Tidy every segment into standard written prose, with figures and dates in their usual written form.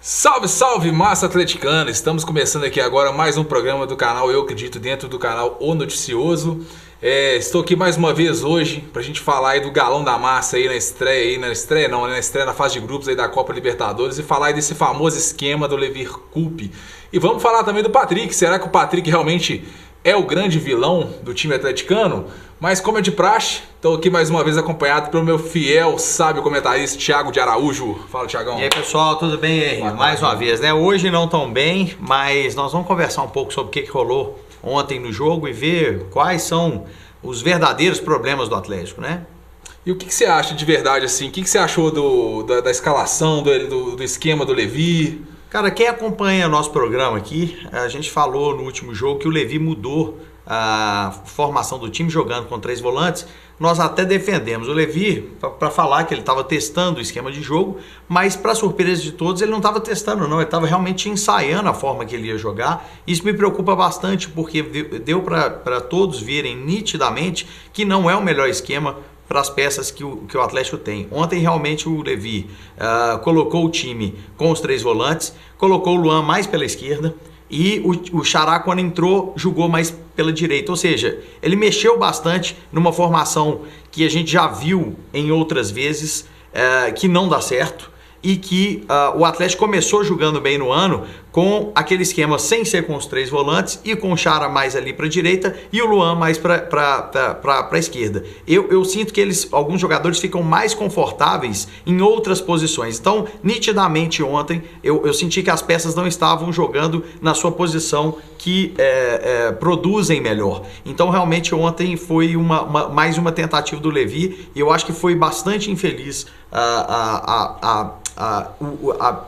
Salve, salve, massa atleticana! Estamos começando aqui agora mais um programa do canal Eu Acredito, dentro do canal O Noticioso. Estou aqui mais uma vez hoje pra gente falar aí do galão da massa aí na estreia na fase de grupos aí da Copa Libertadores e falar aí desse famoso esquema do Levir Coupe. E vamos falar também do Patrick. Será que o Patrick realmente é o grande vilão do time atleticano? Mas como é de praxe, estou aqui mais uma vez acompanhado pelo meu fiel, sábio comentarista Thiago de Araújo. Fala, Thiagão. E aí, pessoal, tudo bem, Henrique? Mais uma vez, né? Hoje não tão bem, mas nós vamos conversar um pouco sobre o que rolou ontem no jogo e ver quais são os verdadeiros problemas do Atlético, né? E o que você acha de verdade, assim? O que você achou da escalação, do esquema do Levi? Cara, quem acompanha nosso programa aqui, a gente falou no último jogo que o Levi mudou a formação do time jogando com 3 volantes. Nós até defendemos o Levi para falar que ele estava testando o esquema de jogo, mas para surpresa de todos ele não estava testando não, ele estava realmente ensaiando a forma que ele ia jogar. Isso me preocupa bastante porque deu para todos verem nitidamente que não é o melhor esquema para as peças que o Atlético tem. Ontem realmente o Levi colocou o time com os 3 volantes, colocou o Luan mais pela esquerda e o Xará, quando entrou, jogou mais pela direita. Ou seja, ele mexeu bastante numa formação que a gente já viu em outras vezes que não dá certo e que o Atlético começou jogando bem no ano com aquele esquema sem ser com os 3 volantes e com o Xará mais ali para a direita e o Luan mais para a esquerda. Eu sinto que alguns jogadores ficam mais confortáveis em outras posições. Então, nitidamente ontem, eu senti que as peças não estavam jogando na sua posição que produzem melhor. Então, realmente, ontem foi mais uma tentativa do Levi e eu acho que foi bastante infeliz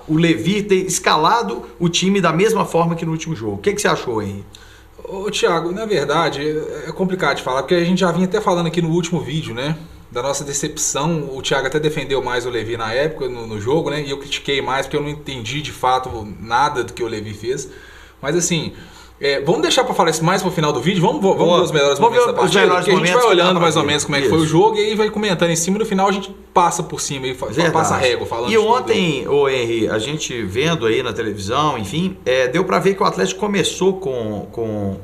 o Levi ter escalado o time da mesma forma que no último jogo. O que você achou, Henrique? Ô Thiago, na verdade é complicado de falar, porque a gente já vinha até falando aqui no último vídeo, né, da nossa decepção. O Thiago até defendeu mais o Levi na época, no jogo, né, e eu critiquei mais porque eu não entendi de fato nada do que o Levi fez. Mas assim, vamos deixar para falar isso mais pro final do vídeo. Vamos ver os melhores momentos da partida, porque a gente vai olhando mais ou menos como é que foi o jogo e aí vai comentando em cima. No final a gente passa por cima e passa a régua falando. E ontem, ô Henry, a gente vendo aí na televisão, enfim, deu para ver que o Atlético começou com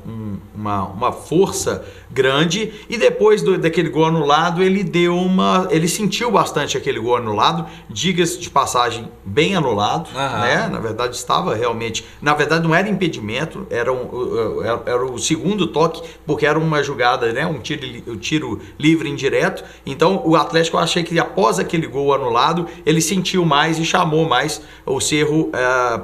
uma força grande e depois daquele gol anulado ele sentiu bastante aquele gol anulado, diga-se de passagem, bem anulado, né? Na verdade estava realmente, não era impedimento, era o segundo toque, porque era uma jogada, né? Um tiro livre indireto. Então o Atlético, eu achei que após aquele gol anulado ele sentiu mais e chamou mais o Cerro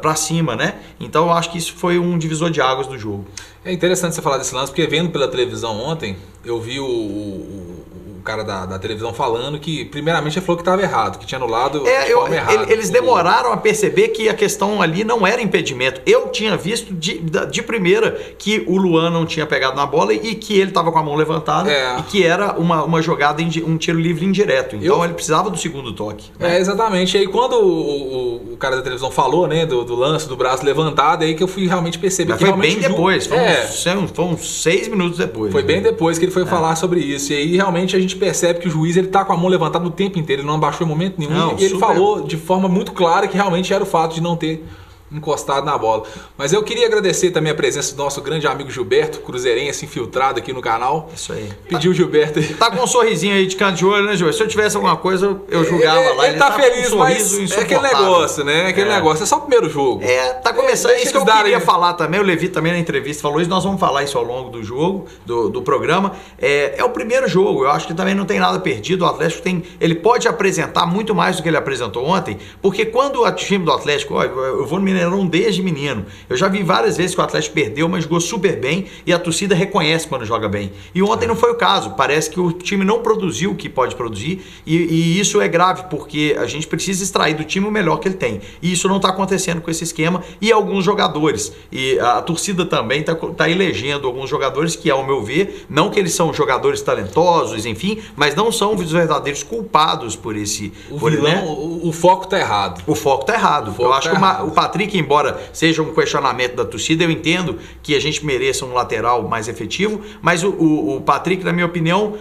para cima, né? Então eu acho que isso foi um divisor de águas do jogo. É interessante você falar desse lance, porque vendo pela televisão ontem, eu vi o cara da televisão falando que, primeiramente, ele falou que estava errado, que tinha anulado de forma errada. Eles demoraram a perceber que a questão ali não era impedimento. Eu tinha visto de primeira que o Luan não tinha pegado na bola e que ele estava com a mão levantada e que era uma jogada, um tiro livre indireto. Então ele precisava do segundo toque. Né? Exatamente. E aí quando o cara da televisão falou, né, do lance do braço levantado, aí que eu fui realmente perceber. Mas que foi bem depois, foi uns 6 minutos depois. Foi bem depois que ele foi falar sobre isso. E aí realmente a gente percebe que o juiz ele tá com a mão levantada o tempo inteiro, ele não abaixou em momento nenhum. E ele falou de forma muito clara que realmente era o fato de não ter encostado na bola. Mas eu queria agradecer também a presença do nosso grande amigo Gilberto, cruzeirense infiltrado aqui no canal. Isso aí. Pediu o Gilberto. Tá com um sorrisinho aí de canto de olho, né, Gilberto? Se eu tivesse alguma coisa, eu julgava lá. Ele tá feliz, mas é aquele negócio, né? Aquele negócio. É só o primeiro jogo. Tá começando. Isso que eu queria falar também. O Levi também na entrevista falou isso. Nós vamos falar isso ao longo do jogo, do programa. É o primeiro jogo. Eu acho que também não tem nada perdido. O Atlético ele pode apresentar muito mais do que ele apresentou ontem, porque quando o time do Atlético, eu vou no Mineirão desde menino. Eu já vi várias vezes que o Atlético perdeu, mas jogou super bem e a torcida reconhece quando joga bem. E ontem não foi o caso. Parece que o time não produziu o que pode produzir e isso é grave, porque a gente precisa extrair do time o melhor que ele tem. E isso não está acontecendo com esse esquema e alguns jogadores. E a torcida também está elegendo alguns jogadores que, ao meu ver, não que eles são jogadores talentosos, enfim, mas não são os verdadeiros culpados por esse... O foco está errado. O foco está errado. Eu acho que o Patrick, embora seja um questionamento da torcida, eu entendo que a gente mereça um lateral mais efetivo, mas o Patrick, na minha opinião,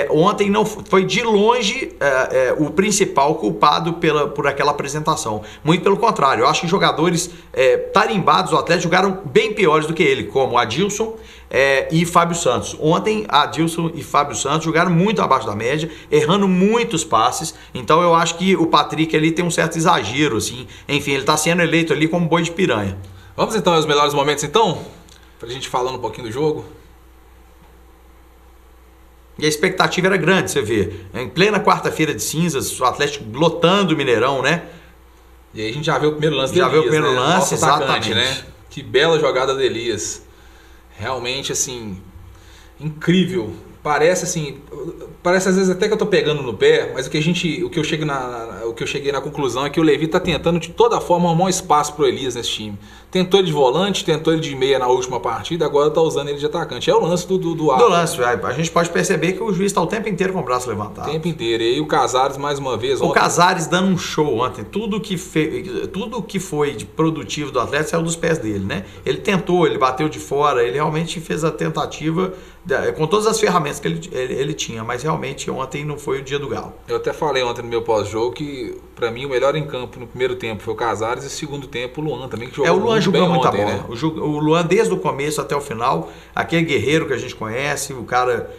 ontem não foi de longe o principal culpado por aquela apresentação. Muito pelo contrário, eu acho que jogadores tarimbados do Atlético jogaram bem piores do que ele, como Adilson e Fábio Santos. Ontem, Adilson e Fábio Santos jogaram muito abaixo da média, errando muitos passes. Então eu acho que o Patrick ali tem um certo exagero, assim. Enfim, ele está sendo eleito ali como boi de piranha. Vamos então aos melhores momentos, então? Pra gente falando um pouquinho do jogo. E a expectativa era grande, você vê. Em plena quarta-feira de cinzas, o Atlético lotando o Mineirão, né? E aí a gente já viu o primeiro lance do Elias. Já viu o primeiro lance, Nosso atacante, exatamente. Né? Que bela jogada do Elias. Realmente, assim, incrível. Parece às vezes até que eu tô pegando no pé, mas o que eu cheguei na conclusão é que o Levi tá tentando de toda forma arrumar um espaço pro Elias nesse time. Tentou ele de volante, tentou ele de meia na última partida, agora tá usando ele de atacante. É o lance do lance, a gente pode perceber que o juiz tá o tempo inteiro com o braço levantado. O tempo inteiro. E aí o Casares mais uma vez. O Casares dando um show ontem. Tudo que foi de produtivo do Atlético saiu dos pés dele, né? Ele tentou, ele bateu de fora, ele realmente fez a tentativa com todas as ferramentas que ele tinha, mas realmente ontem não foi o dia do Galo. Eu até falei ontem no meu pós-jogo que pra mim o melhor em campo no primeiro tempo foi o Casares e no segundo tempo o Luan também, que jogou o Luan jogou muita bola. Né? O Luan desde o começo até o final, aquele guerreiro que a gente conhece, o cara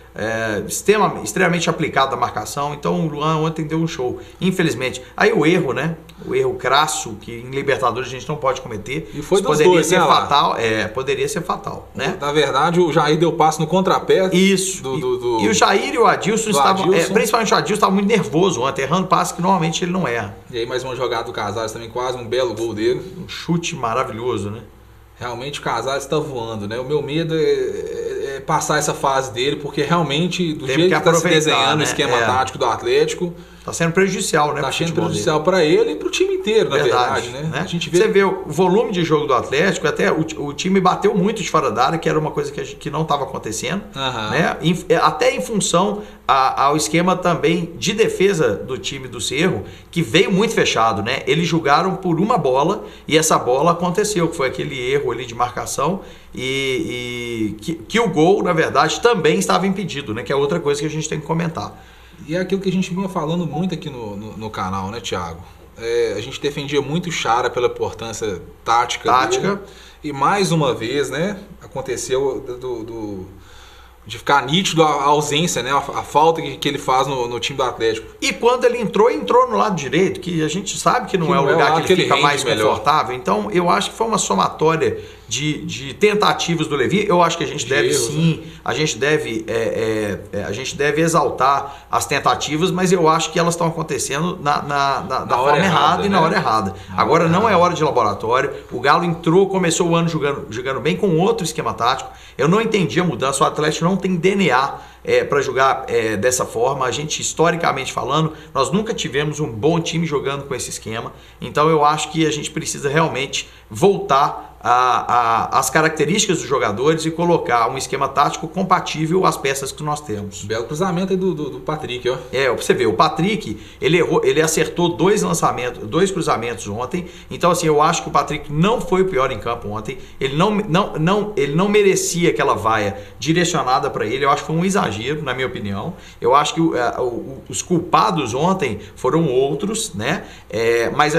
extremamente aplicado da marcação, então o Luan ontem deu um show, infelizmente. Aí o erro, né? O erro crasso que em Libertadores a gente não pode cometer. E foi dos poderia dois, ser né, fatal, poderia ser fatal, né? Na verdade, o Jair deu passo no contrapé. Isso. E o Jair e o Adilson estavam, principalmente o Adilson estava muito nervoso ontem, errando passe que normalmente ele não erra. E aí mais uma jogada do Casares também, quase um belo gol dele. Um chute maravilhoso, né? Realmente o Casares está voando, né? O meu medo é passar essa fase dele, porque realmente, do jeito que está se desenhando, né? O esquema tático do Atlético, está sendo prejudicial, né? Está sendo prejudicial para ele e para o time inteiro, na verdade, né? A gente vê... Você vê o volume de jogo do Atlético, até o time bateu muito de fora da área, que era uma coisa que não estava acontecendo, né? Até em função ao esquema também de defesa do time do Cerro, que veio muito fechado, né? Eles jogaram por uma bola e essa bola aconteceu, que foi aquele erro ali de marcação e que o gol, na verdade, também estava impedido, né? Que é outra coisa que a gente tem que comentar. E é aquilo que a gente vinha falando muito aqui no canal, né, Thiago? A gente defendia muito o Chara pela importância tática dele. E mais uma vez, né, aconteceu de ficar nítido a ausência, né, a falta que ele faz no time do Atlético. E quando ele entrou no lado direito, que a gente sabe que não é o lugar que ele fica mais confortável. Então, eu acho que foi uma somatória de tentativas do Levi. Eu acho que a gente deve sim, né? a gente deve exaltar as tentativas, mas eu acho que elas estão acontecendo da forma errada e na hora errada. Agora não é hora de laboratório. O Galo começou o ano jogando bem com outro esquema tático. Eu não entendi a mudança. O Atlético não tem DNA para jogar dessa forma. A gente, historicamente falando, nós nunca tivemos um bom time jogando com esse esquema. Então eu acho que a gente precisa realmente voltar as características dos jogadores e colocar um esquema tático compatível às peças que nós temos. Belo cruzamento aí do Patrick, ó. Pra você ver, o Patrick, ele acertou dois cruzamentos ontem. Então, assim, eu acho que o Patrick não foi o pior em campo ontem. Ele não merecia aquela vaia direcionada para ele. Eu acho que foi um exagero, na minha opinião. Eu acho que os culpados ontem foram outros, né? Mas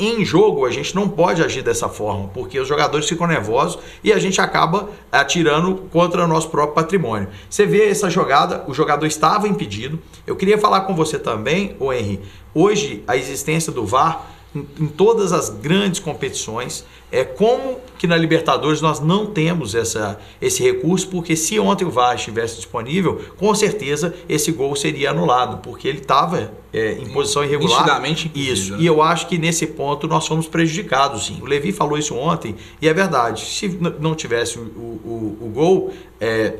em jogo, a gente não pode agir dessa forma, porque os jogadores ficam nervosos e a gente acaba atirando contra o nosso próprio patrimônio. Você vê essa jogada, o jogador estava impedido. Eu queria falar com você também, Henry, hoje a existência do VAR em todas as grandes competições, como que na Libertadores nós não temos esse recurso, porque se ontem o VAR estivesse disponível, com certeza esse gol seria anulado, porque ele estava em posição irregular. Nitidamente isso, né? E eu acho que nesse ponto nós fomos prejudicados, sim. O Levi falou isso ontem e é verdade. Se não tivesse o gol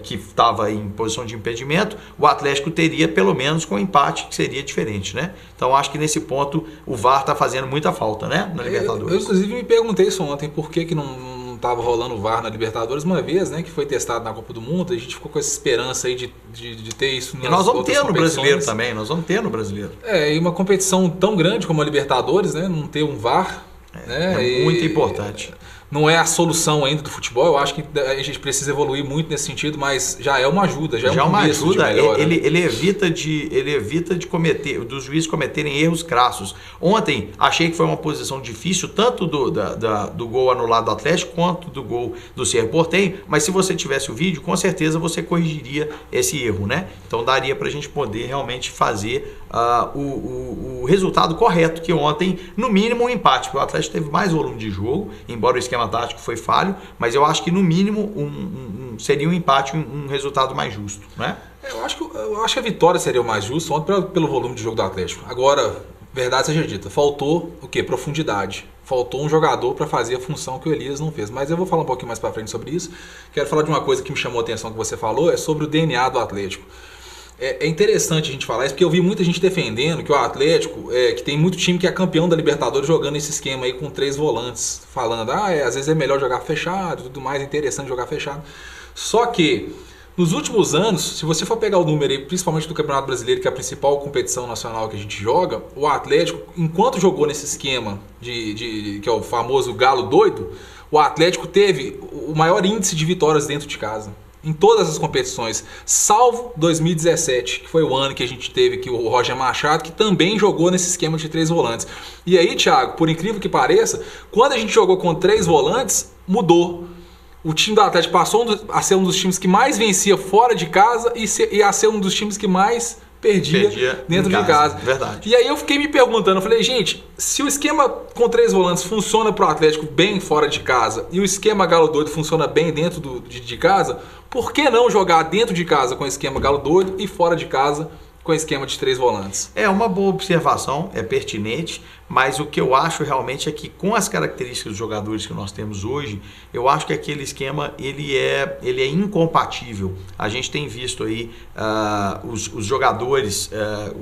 que estava em posição de impedimento, o Atlético teria pelo menos com empate, que seria diferente, né? Então acho que nesse ponto o VAR está fazendo muita falta, né? Na Libertadores. Eu inclusive me perguntei isso ontem, por que não estava rolando o VAR na Libertadores uma vez, né? Que foi testado na Copa do Mundo, a gente ficou com essa esperança aí de ter isso nas outras competições. E nós vamos ter no Brasileiro também, nós vamos ter no Brasileiro. E uma competição tão grande como a Libertadores, né? Não ter um VAR, né? Muito importante. não é a solução ainda do futebol. Eu acho que a gente precisa evoluir muito nesse sentido, mas já é uma ajuda, já é uma ajuda. Ele evita de cometer, dos juízes cometerem erros crassos. Ontem achei que foi uma posição difícil, tanto do gol anulado do Atlético quanto do gol do Cerro Porteño, mas se você tivesse o vídeo, com certeza você corrigiria esse erro, né? Então daria pra gente poder realmente fazer o resultado correto, que ontem, no mínimo, um empate, porque o Atlético teve mais volume de jogo, embora o esquema tático foi falho, mas eu acho que no mínimo seria um empate, um resultado mais justo, né? Eu acho que a vitória seria o mais justo ontem pelo volume de jogo do Atlético. Agora, verdade seja dita, faltou o quê? Profundidade. Faltou um jogador para fazer a função que o Elias não fez. Mas eu vou falar um pouquinho mais para frente sobre isso. Quero falar de uma coisa que me chamou a atenção que você falou, é sobre o DNA do Atlético. É interessante a gente falar isso, porque eu vi muita gente defendendo que o Atlético, que tem muito time que é campeão da Libertadores jogando esse esquema aí com 3 volantes, falando, às vezes é melhor jogar fechado, tudo mais, é interessante jogar fechado. Só que, nos últimos anos, se você for pegar o número aí, principalmente do Campeonato Brasileiro, que é a principal competição nacional que a gente joga, o Atlético, enquanto jogou nesse esquema, que é o famoso galo doido, o Atlético teve o maior índice de vitórias dentro de casa. Em todas as competições, salvo 2017, que foi o ano que a gente teve aqui o Roger Machado, que também jogou nesse esquema de 3 volantes. E aí, Thiago, por incrível que pareça, quando a gente jogou com 3 volantes, mudou. O time do Atlético passou a ser um dos times que mais vencia fora de casa e a ser um dos times que mais perdia dentro de casa. Verdade. E aí eu fiquei me perguntando, eu falei, gente, se o esquema com 3 volantes funciona pro Atlético bem fora de casa e o esquema Galo Doido funciona bem dentro de casa, por que não jogar dentro de casa com o esquema Galo Doido e fora de casa com o esquema de 3 volantes? É uma boa observação, é pertinente, mas o que eu acho realmente é que com as características dos jogadores que nós temos hoje, eu acho que aquele esquema ele é incompatível. A gente tem visto aí os jogadores,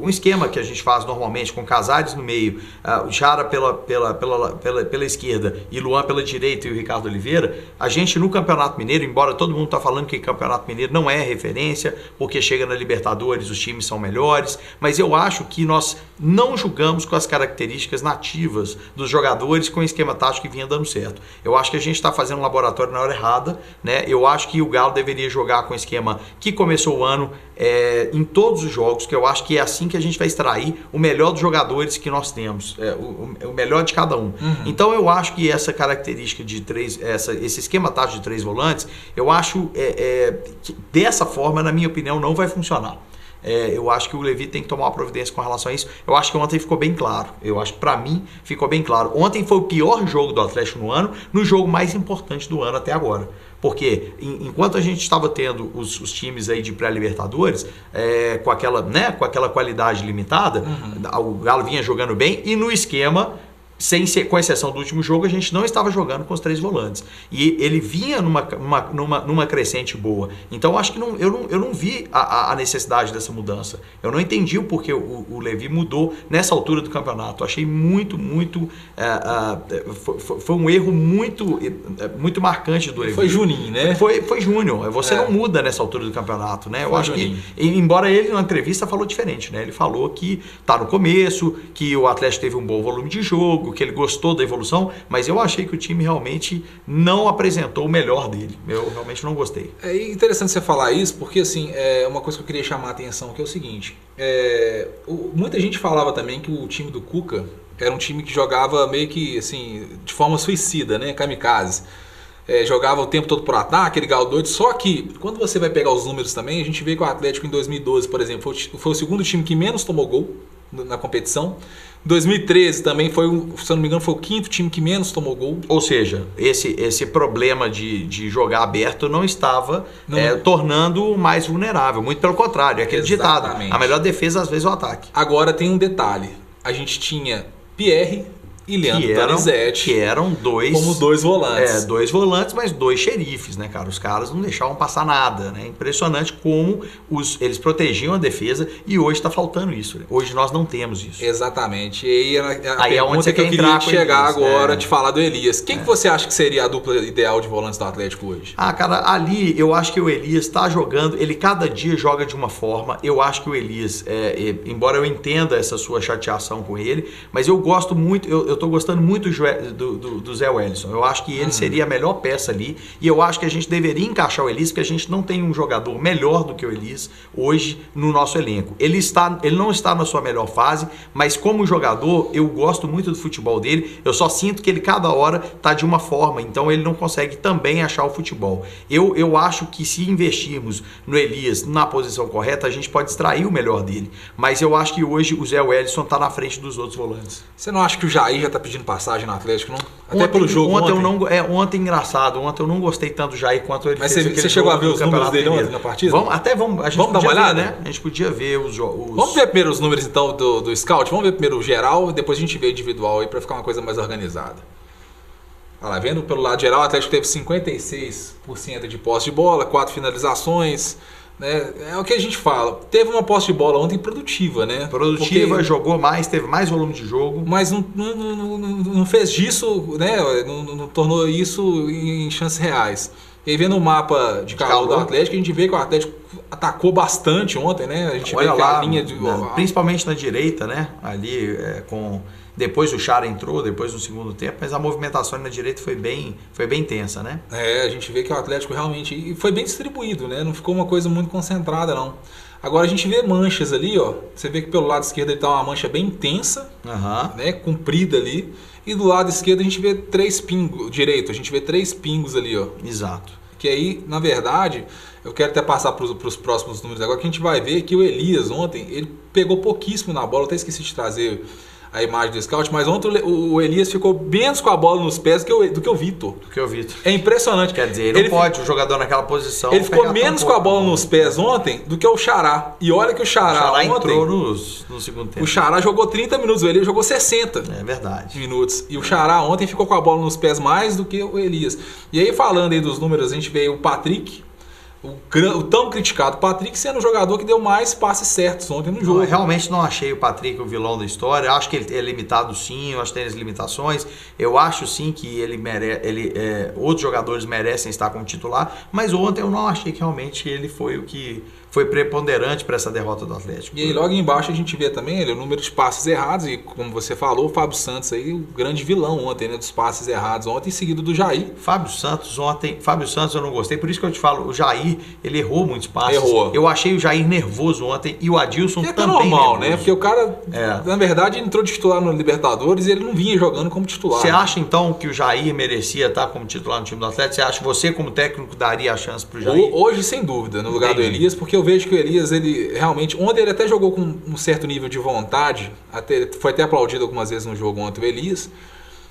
um esquema que a gente faz normalmente com Casares no meio, o Jara pela esquerda e Luan pela direita e o Ricardo Oliveira. A gente no Campeonato Mineiro, embora todo mundo está falando que o Campeonato Mineiro não é referência, porque chega na Libertadores os times são melhores, mas eu acho que nós não julgamos com as características nativas dos jogadores com o esquema tático que vinha dando certo. Eu acho que a gente está fazendo um laboratório na hora errada, né? Eu acho que o Galo deveria jogar com o esquema que começou o ano em todos os jogos, que eu acho que é assim que a gente vai extrair o melhor dos jogadores que nós temos, o melhor de cada um. Então eu acho que essa característica de esse esquema tático de 3 volantes, eu acho que dessa forma, na minha opinião, não vai funcionar. Eu acho que o Levi tem que tomar uma providência com relação a isso. Eu acho que ontem ficou bem claro. Eu acho que pra mim ficou bem claro. Ontem foi o pior jogo do Atlético no ano, no jogo mais importante do ano até agora. Porque enquanto a gente estava tendo os times aí de pré-libertadores com aquela qualidade limitada, o Galo vinha jogando bem e no esquema, com exceção do último jogo, a gente não estava jogando com os 3 volantes. E ele vinha numa crescente boa. Então, acho que eu não vi a necessidade dessa mudança. Eu não entendi o porquê o Levi mudou nessa altura do campeonato. Eu achei muito... foi um erro muito marcante do Levi. Foi Juninho, né? Foi Júnior. Você não muda nessa altura do campeonato, né? Eu acho Juninho. Embora ele, na entrevista, falou diferente, né? Ele falou que tá no começo, que o Atlético teve um bom volume de jogo, que ele gostou da evolução, mas eu achei que o time realmente não apresentou o melhor dele. Eu realmente não gostei. É interessante você falar isso, porque assim, uma coisa que eu queria chamar a atenção que é o seguinte, muita gente falava também que o time do Cuca era um time que jogava meio que assim, de forma suicida, né, kamikaze. Jogava o tempo todo por ataque, aquele galo doido, só que quando você vai pegar os números também, a gente vê que o Atlético em 2012, por exemplo, foi o segundo time que menos tomou gol na competição. 2013 também foi, se eu não me engano, foi o 5º time que menos tomou gol. Ou seja, esse problema de jogar aberto não estava tornando mais vulnerável. Muito pelo contrário, é aquele ditado. A melhor defesa às vezes é o ataque. Agora tem um detalhe. A gente tinha Pierre e Leandro Donizete. Que eram como 2 volantes. 2 volantes, mas 2 xerifes, né, cara? Os caras não deixavam passar nada, né? Impressionante como eles protegiam a defesa e hoje está faltando isso. Né? Hoje nós não temos isso. Exatamente. E aí a pergunta que eu queria chegar agora de falar do Elias. Quem que você acha que seria a dupla ideal de volantes do Atlético hoje? Cara, ali eu acho que o Elias está jogando, ele cada dia joga de uma forma. Eu acho que o Elias, embora eu entenda essa sua chateação com ele, mas eu gosto muito, eu tô gostando muito do Zé Wellison. Eu acho que ele seria a melhor peça ali. E eu acho que a gente deveria encaixar o Elias, porque a gente não tem um jogador melhor do que o Elias hoje no nosso elenco. Ele não está na sua melhor fase, mas como jogador, eu gosto muito do futebol dele. Eu só sinto que ele cada hora tá de uma forma, então ele não consegue também achar o futebol. Eu acho que se investirmos no Elias na posição correta, a gente pode extrair o melhor dele. Mas eu acho que hoje o Zé Wellison tá na frente dos outros volantes. Você não acha que o Jair já tá pedindo passagem no Atlético, não? Até pelo jogo ontem engraçado. Ontem eu não gostei tanto do Jair quanto ele Mas fez. Você chegou a ver os números dele ontem na partida? Vamos dar uma olhada, né? A gente podia ver os... Vamos ver primeiro os números então do Scout? Vamos ver primeiro o geral e depois a gente vê o individual aí pra ficar uma coisa mais organizada. Olha lá, vendo pelo lado geral, o Atlético teve 56% de posse de bola, 4 finalizações, né? É o que a gente fala. Teve uma posse de bola ontem produtiva, né? Produtiva, jogou mais, teve mais volume de jogo. Mas não fez disso, né? Não tornou isso em chances reais. E aí, vendo o mapa de calor do Atlético, a gente vê que o Atlético atacou bastante ontem, né? A gente vê que a linha principalmente na direita, né? Ali depois o Chara entrou, depois no segundo tempo, mas a movimentação na direita foi bem intensa, né? A gente vê que o Atlético realmente foi bem distribuído, né? Não ficou uma coisa muito concentrada, não. Agora a gente vê manchas ali, ó. Você vê que pelo lado esquerdo ele tá uma mancha bem intensa, né? Comprida ali. E do lado esquerdo a gente vê 3 pingos, direito, a gente vê 3 pingos ali, ó. Exato. Que aí, na verdade, eu quero até passar para os próximos números agora, que a gente vai ver que o Elias ontem, ele pegou pouquíssimo na bola, eu até esqueci de trazer a imagem do scout, mas ontem o Elias ficou menos com a bola nos pés do que o Vitor. É impressionante. Quer dizer, ele não pode, o jogador naquela posição... Ele ficou menos com a bola nos pés ontem do que o Xará. E olha que o Xará ontem... entrou no segundo tempo. O Xará jogou 30 minutos, o Elias jogou 60 minutos. E o Xará ontem ficou com a bola nos pés mais do que o Elias. E aí, falando aí dos números, a gente vê o Patrick... O tão criticado Patrick sendo o jogador que deu mais passes certos ontem no jogo. Eu realmente não achei o Patrick o vilão da história. Eu acho que ele é limitado sim, eu acho que tem as limitações. Eu acho sim que outros jogadores merecem estar como titular, mas ontem eu não achei que realmente ele foi o que foi preponderante para essa derrota do Atlético. E aí logo embaixo a gente vê também o número de passes errados e, como você falou, o Fábio Santos aí, o grande vilão ontem, né, dos passes errados ontem, seguido do Jair. Fábio Santos eu não gostei, por isso que eu te falo, o Jair, ele errou muitos passes. Eu achei o Jair nervoso ontem e o Adilson também normal, nervoso. Né? Porque o cara, na verdade, entrou de titular no Libertadores e ele não vinha jogando como titular. Você acha então que o Jair merecia estar como titular no time do Atlético? Você acha que você, como técnico, daria a chance pro Jair? Hoje, sem dúvida, no lugar do Elias, porque eu vejo que o Elias, ele realmente... Ontem ele até jogou com um certo nível de vontade, foi até aplaudido algumas vezes no jogo ontem o Elias,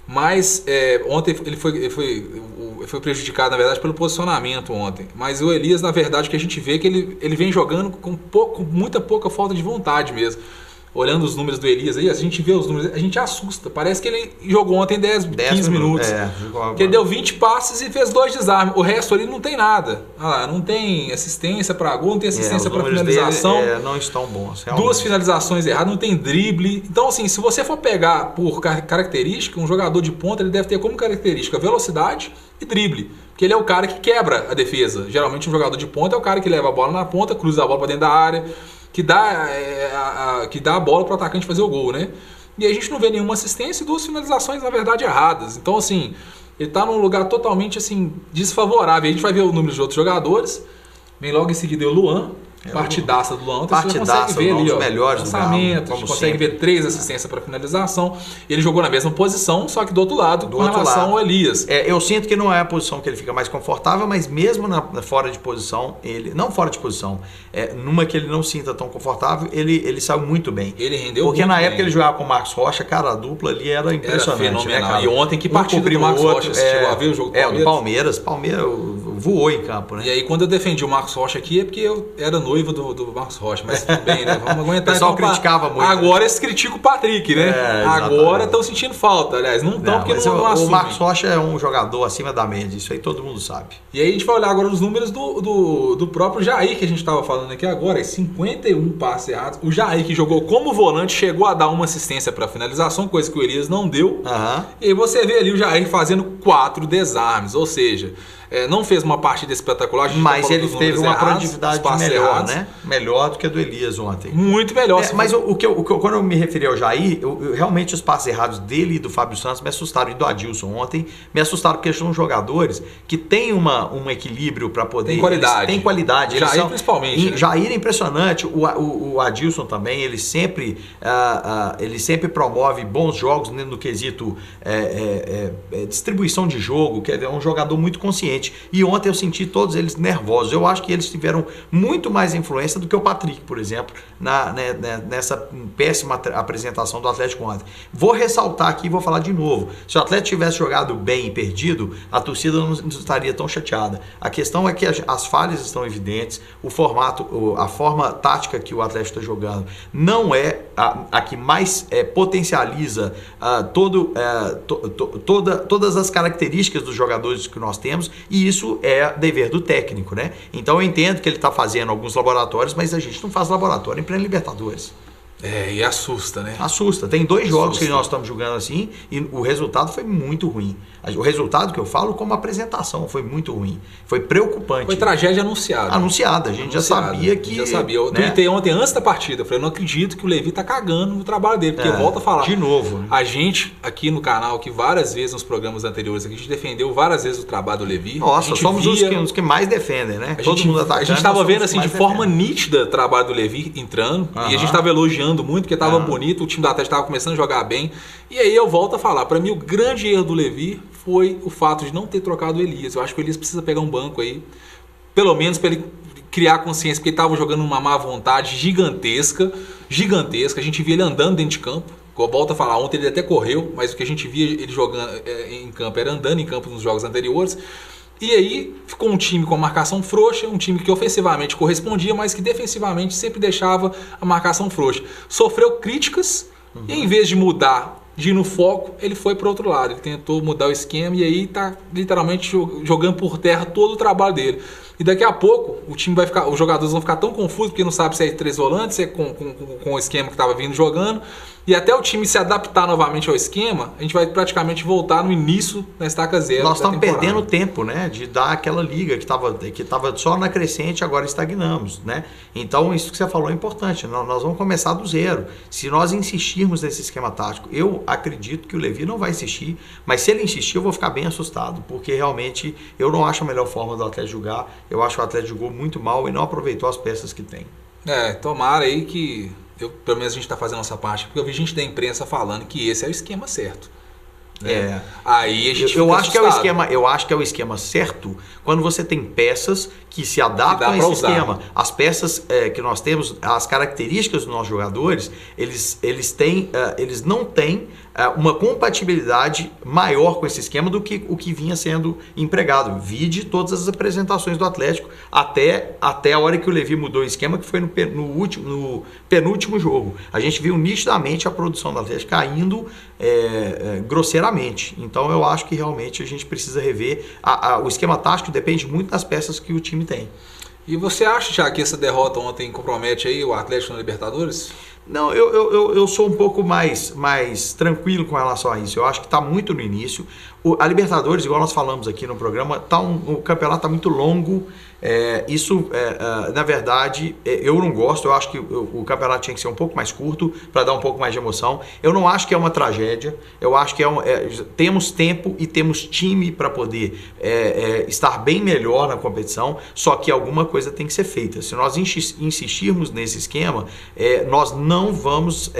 mas ontem ele foi prejudicado, na verdade, pelo posicionamento ontem. Mas o Elias, na verdade, que a gente vê que ele vem jogando com muita pouca falta de vontade mesmo. Olhando os números do Elias aí, a gente vê os números, a gente assusta. Parece que ele jogou ontem 15 minutos. Que ele deu 20 passes e fez 2 desarmes. O resto ali não tem nada. Não tem assistência para gol, não tem assistência para finalização. Não estão bons. Realmente. 2 finalizações erradas, não tem drible. Então, assim, se você for pegar por característica, um jogador de ponta, ele deve ter como característica velocidade e drible. Porque ele é o cara que quebra a defesa. Geralmente um jogador de ponta é o cara que leva a bola na ponta, cruza a bola para dentro da área, que dá a bola para o atacante fazer o gol, né? E a gente não vê nenhuma assistência e 2 finalizações, na verdade, erradas. Então, assim, ele está num lugar totalmente, assim, desfavorável. A gente vai ver o número de outros jogadores. Vem logo em seguida o Luan. Partidaça do Luan. Você consegue ver ali, ó, melhores lançamento, a gente consegue ver 3 assistências para finalização. Ele jogou na mesma posição, só que do outro lado, com relação ao Elias. Eu sinto que não é a posição que ele fica mais confortável, mas mesmo fora de posição, não fora de posição, numa que ele não sinta tão confortável, ele saiu muito bem. Ele rendeu porque na época ele jogava com o Marcos Rocha, cara, a dupla ali era impressionante. Era fenomenal. Né, cara? E ontem, que partida do Marcos Rocha? Você chegou a ver o jogo do Palmeiras? Palmeiras voou em campo, né? E aí, quando eu defendi o Marcos Rocha aqui, é porque eu era noivo do Marcos Rocha, mas tudo bem, né? Vamos aguentar. O pessoal criticava muito. Agora eles criticam o Patrick, né? Agora estão sentindo falta. Aliás, não estão porque não assumem. O Marcos Rocha é um jogador acima da média, isso aí todo mundo sabe. E aí a gente vai olhar agora os números do próprio Jair, que a gente estava falando aqui agora, 51 passes errados. O Jair, que jogou como volante, chegou a dar uma assistência para finalização, coisa que o Elias não deu. E aí você vê ali o Jair fazendo 4 desarmes, ou seja, não fez uma partida espectacular. Mas ele teve uma produtividade melhor, né? Melhor do que a do Elias ontem. Muito melhor. Mas quando eu me referi ao Jair, realmente os passes errados dele e do Fábio Santos me assustaram. E do Adilson ontem me assustaram, porque são jogadores que têm um equilíbrio para poder... Tem qualidade. Jair principalmente. Né? Jair é impressionante. O Adilson também, ele sempre promove bons jogos no quesito distribuição de jogo, que é um jogador muito consciente. E ontem eu senti todos eles nervosos. Eu acho que eles tiveram muito mais influência do que o Patrick, por exemplo, nessa péssima apresentação do Atlético ontem. Vou ressaltar aqui e vou falar de novo. Se o Atlético tivesse jogado bem e perdido, a torcida não estaria tão chateada. A questão é que as falhas estão evidentes, o formato, a forma tática que o Atlético está jogando não é a que mais potencializa todas as características dos jogadores que nós temos, e isso é dever do técnico, né? Então eu entendo que ele está fazendo alguns laboratórios, mas a gente não faz laboratório em plena Libertadores. E assusta, né? Assusta. Tem 2 jogos que nós estamos jogando assim e o resultado foi muito ruim. O resultado que eu falo como apresentação foi muito ruim. Foi preocupante. Foi tragédia anunciada. Anunciada. A gente já sabia que... Já sabia. Eu tuitei ontem, antes da partida, eu falei, não acredito que o Levi tá cagando no trabalho dele, porque volta a falar. De novo. A gente, aqui no canal, que várias vezes nos programas anteriores, aqui, a gente defendeu várias vezes o trabalho do Levi. Nossa, somos os que mais defendem, né? Todo mundo atacando. A gente tava vendo assim, de forma nítida o trabalho do Levi entrando, e a gente tava elogiando muito, porque tava bonito, o time do Atlético estava começando a jogar bem. E aí eu volto a falar, para mim o grande erro do Levi foi o fato de não ter trocado o Elias. Eu acho que o Elias precisa pegar um banco aí, pelo menos para ele criar consciência, porque ele estava jogando uma má vontade gigantesca. A gente via ele andando dentro de campo. Eu volto a falar, ontem ele até correu, mas o que a gente via ele jogando em campo era andando em campo nos jogos anteriores. E aí ficou um time com a marcação frouxa, um time que ofensivamente correspondia, mas que defensivamente sempre deixava a marcação frouxa. Sofreu críticas e em vez de mudar, de ir no foco, ele foi para o outro lado. Ele tentou mudar o esquema e aí está literalmente jogando por terra todo o trabalho dele. E daqui a pouco o time vai ficar, os jogadores vão ficar tão confusos porque não sabe se é 3 volantes, se é com o esquema que estava vindo jogando. E até o time se adaptar novamente ao esquema, a gente vai praticamente voltar no início da estaca zero. Nós estamos perdendo tempo, né? De dar aquela liga que estava só na crescente, agora estagnamos, né? Então isso que você falou é importante. Nós vamos começar do zero. Se nós insistirmos nesse esquema tático, eu acredito que o Levi não vai insistir, mas se ele insistir eu vou ficar bem assustado, porque realmente eu não acho a melhor forma do Atlético jogar. Eu acho que o Atlético jogou muito mal e não aproveitou as peças que tem. Tomara aí que... pelo menos a gente está fazendo a nossa parte, porque eu vi gente da imprensa falando que esse é o esquema certo. Né? Aí a gente eu acho que é o esquema certo quando você tem peças que se adaptam a esse esquema. As peças que nós temos, as características dos nossos jogadores, eles não têm uma compatibilidade maior com esse esquema do que o que vinha sendo empregado. Vide todas as apresentações do Atlético até a hora que o Levi mudou o esquema, que foi no penúltimo jogo. A gente viu nitidamente a produção do Atlético caindo grosseiramente. Então eu acho que realmente a gente precisa rever. O esquema tático depende muito das peças que o time tem. E você acha, já que essa derrota ontem compromete aí o Atlético na Libertadores? Não, eu sou um pouco mais tranquilo com relação a isso. Eu acho que está muito no início. A Libertadores, igual nós falamos aqui no programa, o campeonato está muito longo. Na verdade, eu não gosto. Eu acho que o campeonato tinha que ser um pouco mais curto para dar um pouco mais de emoção. Eu não acho que é uma tragédia. Eu acho que temos tempo e temos time para poder estar bem melhor na competição, só que alguma coisa tem que ser feita. Se nós insistirmos nesse esquema, nós não vamos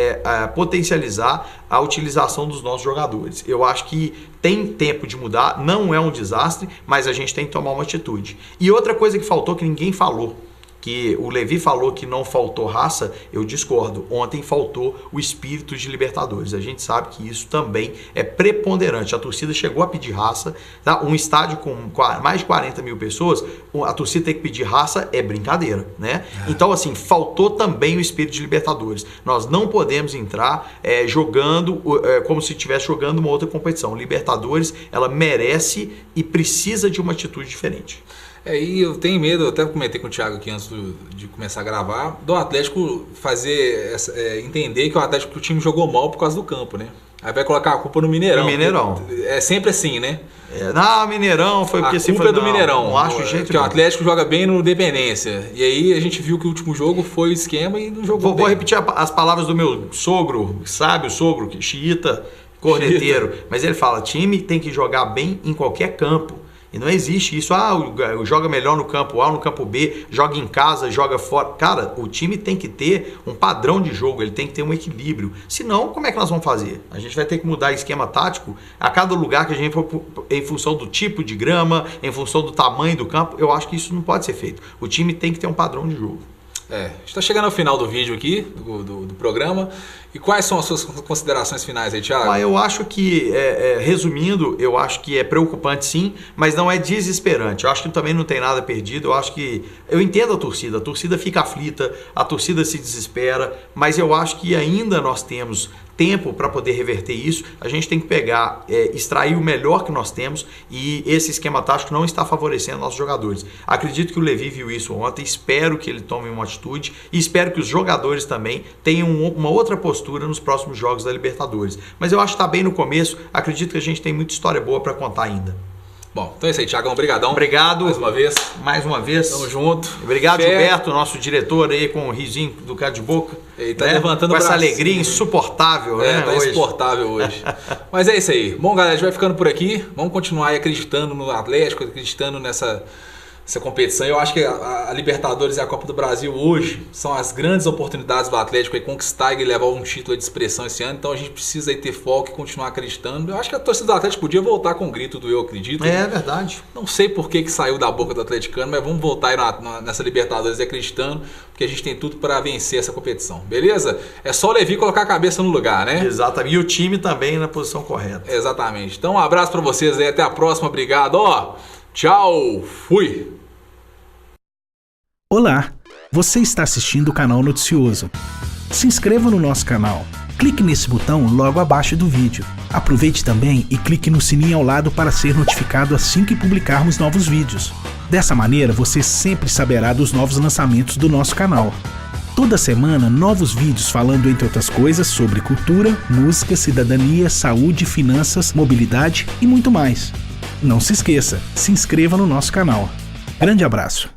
potencializar a utilização dos nossos jogadores. Eu acho que tem tempo de mudar, não é um desastre, mas a gente tem que tomar uma atitude. E outra coisa que faltou, que ninguém falou, que o Levi falou que não faltou raça, eu discordo. Ontem faltou o espírito de Libertadores. A gente sabe que isso também é preponderante. A torcida chegou a pedir raça. Tá? Um estádio com mais de 40 mil pessoas, a torcida tem que pedir raça, é brincadeira, né? Então, assim, faltou também o espírito de Libertadores. Nós não podemos entrar jogando como se estivesse jogando uma outra competição. Libertadores, ela merece e precisa de uma atitude diferente. E eu tenho medo, eu até comentei com o Thiago aqui antes de começar a gravar, do Atlético entender que o time jogou mal por causa do campo, né? Aí vai colocar a culpa no Mineirão. No Mineirão. É sempre assim, né? Mineirão foi porque a culpa é do Mineirão. Não acho o jeito que o Atlético joga bem no Independência. E aí a gente viu que o último jogo foi o esquema e não jogou bem. Vou repetir as palavras do meu sogro, sábio sogro, xiita, corneteiro. Mas ele fala, time tem que jogar bem em qualquer campo. E não existe isso, joga melhor no campo A ou no campo B, joga em casa, joga fora. Cara, o time tem que ter um padrão de jogo, ele tem que ter um equilíbrio. Senão, como é que nós vamos fazer? A gente vai ter que mudar esquema tático a cada lugar que a gente for, em função do tipo de grama, em função do tamanho do campo. Eu acho que isso não pode ser feito. O time tem que ter um padrão de jogo. Está chegando ao final do vídeo aqui, do programa. E quais são as suas considerações finais aí, Thiago? Eu acho que, resumindo, eu acho que é preocupante sim, mas não é desesperante. Eu acho que também não tem nada perdido. Eu entendo a torcida fica aflita, a torcida se desespera, mas eu acho que ainda nós temos tempo para poder reverter isso. A gente tem que pegar, extrair o melhor que nós temos, e esse esquema tático não está favorecendo nossos jogadores. Acredito que o Levi viu isso ontem, espero que ele tome uma atitude e espero que os jogadores também tenham uma outra postura nos próximos jogos da Libertadores. Mas eu acho que está bem no começo, acredito que a gente tem muita história boa para contar ainda. Bom, então é isso aí, Thiagão. Obrigadão. Obrigado. Mais uma vez. Tamo junto. Obrigado, Gilberto, nosso diretor aí, com o risinho do cara de boca. Ele tá levantando com essa alegria insuportável, né? Tá hoje. insuportável hoje. Mas é isso aí. Bom, galera, a gente vai ficando por aqui. Vamos continuar aí acreditando no Atlético, acreditando nessa competição. Eu acho que a Libertadores e a Copa do Brasil hoje são as grandes oportunidades do Atlético aí conquistar e levar um título de expressão esse ano. Então a gente precisa aí ter foco e continuar acreditando. Eu acho que a torcida do Atlético podia voltar com o grito do eu acredito. É verdade. Não sei por que saiu da boca do atleticano, mas vamos voltar aí nessa Libertadores acreditando, porque a gente tem tudo para vencer essa competição. Beleza? É só o Levi colocar a cabeça no lugar, né? Exatamente. E o time também na posição correta. Exatamente. Então um abraço para vocês aí. Até a próxima. Obrigado. Tchau. Fui. Olá, você está assistindo o canal Noticioso. Se inscreva no nosso canal. Clique nesse botão logo abaixo do vídeo. Aproveite também e clique no sininho ao lado para ser notificado assim que publicarmos novos vídeos. Dessa maneira, você sempre saberá dos novos lançamentos do nosso canal. Toda semana, novos vídeos falando, entre outras coisas, sobre cultura, música, cidadania, saúde, finanças, mobilidade e muito mais. Não se esqueça, se inscreva no nosso canal. Grande abraço!